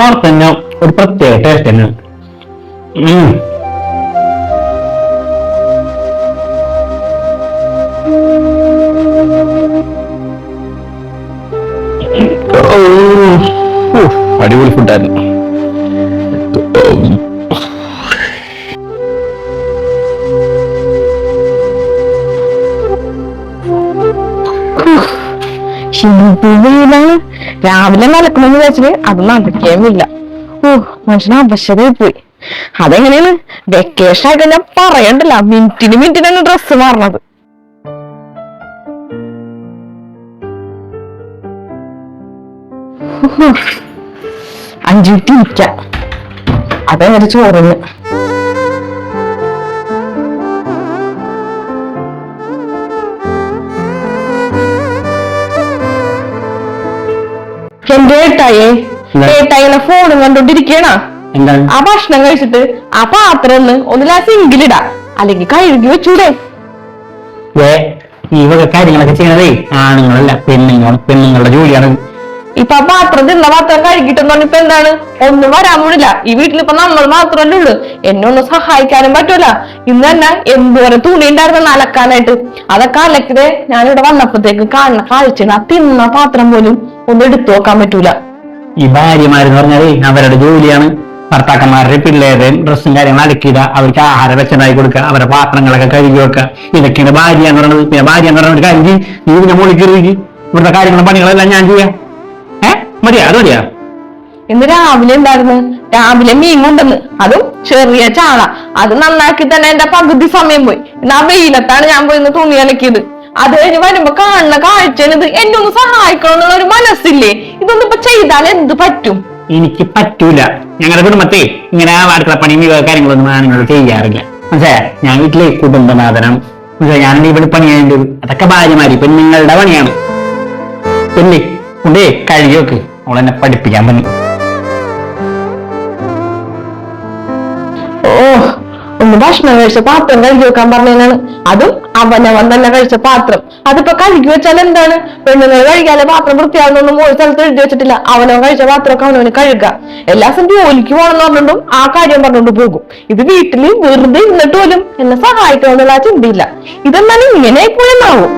വേറെ തന്നെ ഒരു പ്രത്യേക ടേസ്റ്റ് തന്നെയാണ്. അടിപൊളി ഫുഡായിരുന്നു. രാവിലെ നടക്കണമെന്ന് വിചാരിച്ചിട്ട് അത് നടക്കേമില്ല. മനുഷ്യന് അവശതയായി പോയി. അതെങ്ങനെയാണ് വെക്കേഷൻ ആയിട്ട് ഞാൻ പറയണ്ടല്ല, മിനിറ്റിന് ഡ്രസ്സ് മാറണത്. അഞ്ചു മിനിറ്റ് ഇരിക്കാം, അതെങ്ങനെ ചോറിന്. എന്റെ ഏട്ടായിനെ ഫോണും കണ്ടോണ്ടിരിക്കണ. ആ ഭക്ഷണം കഴിച്ചിട്ട് ആ പാത്രം ഒന്നിലാ സിങ്കിലിടാ, അല്ലെങ്കിൽ കഴുകി വെച്ചൂടെ? ഈ വക കാര്യങ്ങളൊക്കെ ചെയ്യണതേ ആണുങ്ങളല്ല, പെണ്ണുങ്ങളുടെ ജോലിയാണ്. ഇപ്പൊ ആ പാത്രം തിന്ന പാത്രം കഴുകിട്ടെന്ന് പറഞ്ഞിപ്പോ എന്താണ്? ഒന്നും വരാൻ പോണില്ല. ഈ വീട്ടിലിപ്പോ നമ്മൾ മാത്രമല്ലേ ഉള്ളു. എന്നെ ഒന്നും സഹായിക്കാനും പറ്റൂല. ഇന്ന് തന്നെ എന്തോരം തുണി ഉണ്ടായിരുന്നു അലക്കാനായിട്ട്. അതൊക്കെ അലക്കിതേ ഞാനിവിടെ വന്നപ്പോഴത്തേക്ക് കാണുന്ന കാഴ്ച, ആ തിന്ന പാത്രം പോലും ഒന്നും എടുത്തു നോക്കാൻ പറ്റൂല. ഈ ഭാര്യമാരെന്ന് പറഞ്ഞാലേ അവരുടെ ജോലിയാണ് ഭർത്താക്കന്മാരുടെ പിള്ളേരുടെയും ഡ്രസ്സും കാര്യങ്ങളും അലക്കിയിടുക, അവർക്ക് ആഹാരം വെച്ചതായി കൊടുക്കുക, അവരുടെ പാത്രങ്ങളൊക്കെ കഴുകി വെക്കുക. ഇതൊക്കെയാണ് ഭാര്യ എന്ന് പറയുന്നത്. പിന്നെ ഭാര്യ എന്ന് പറയുന്ന ഒരു കാര്യം, നീ പിന്നെ മോളിൽ കയറി ഇവിടുത്തെ കാര്യങ്ങളും പണികളെല്ലാം ഞാൻ ചെയ്യാം. മതിയാ? അത് മതിയാ? ഇന്ന് രാവിലെ ഉണ്ടായിരുന്നു, രാവിലെ മീൻ കൊണ്ടെന്ന്, അതും ചെറിയ ചാള. അത് നന്നാക്കി തന്നെ എന്റെ പകുതി സമയം പോയി. എന്നാ വെയിലത്താണ് ഞാൻ പോയി തുണി അലക്കിയത്. അത് കഴിഞ്ഞ് വരുമ്പോ കാണുന്ന കാഴ്ചത് എന്നെ ഒന്ന് സഹായിക്കണം എന്നുള്ള ഒരു മനസ്സില്ലേ? ഇതൊന്നും ഇപ്പൊ ചെയ്താൽ എന്ത് പറ്റും? എനിക്ക് പറ്റൂല. ഞങ്ങളുടെ കുടുംബത്തെ ഇങ്ങനെ അടുക്കള പണിയും കാര്യങ്ങളൊന്നും ആണുങ്ങൾ ചെയ്യാറില്ല. മനസ്സിലായ? ഞാൻ വീട്ടിലെ കുടുംബനാഥനാണ്. ഞാൻ ഇവിടെ പണിയായത് അതൊക്കെ ഭാര്യമാരി പെണ്ണുങ്ങളുടെ പണിയാണ്. പിന്നെ കൊണ്ടേ കഴുകി വെക്ക്, അവളെന്നെ പഠിപ്പിക്കാൻ പണി. ഒന്ന് ഭക്ഷണം കഴിച്ച പാത്രം കഴുകി വെക്കാൻ പറഞ്ഞാണ്. അതും അവനവൻ തന്നെ കഴിച്ച പാത്രം. അതിപ്പോ കഴുകി വെച്ചാൽ എന്താണ്? പെണ്ണുങ്ങൾ കഴിക്കാതെ പാത്രം വൃത്തിയാവുന്നൊന്നും ഒരു സ്ഥലത്ത് എഴുതി വെച്ചിട്ടില്ല. അവനവൻ കഴിച്ച പാത്രമൊക്കെ അവനവന് കഴുകുക. എല്ലാ ദിവസം ജോലിക്ക് പോകണമെന്ന് പറഞ്ഞിട്ടും ആ കാര്യം പറഞ്ഞുകൊണ്ട് പോകും. ഇത് വീട്ടില് വെറുതെ ഇരുന്നിട്ട് പോലും എന്നെ സഹായിക്കണമെന്നുള്ള ചിന്തയില്ല. ഇതെന്നാലും ഇങ്ങനെ പോയെന്നാവും.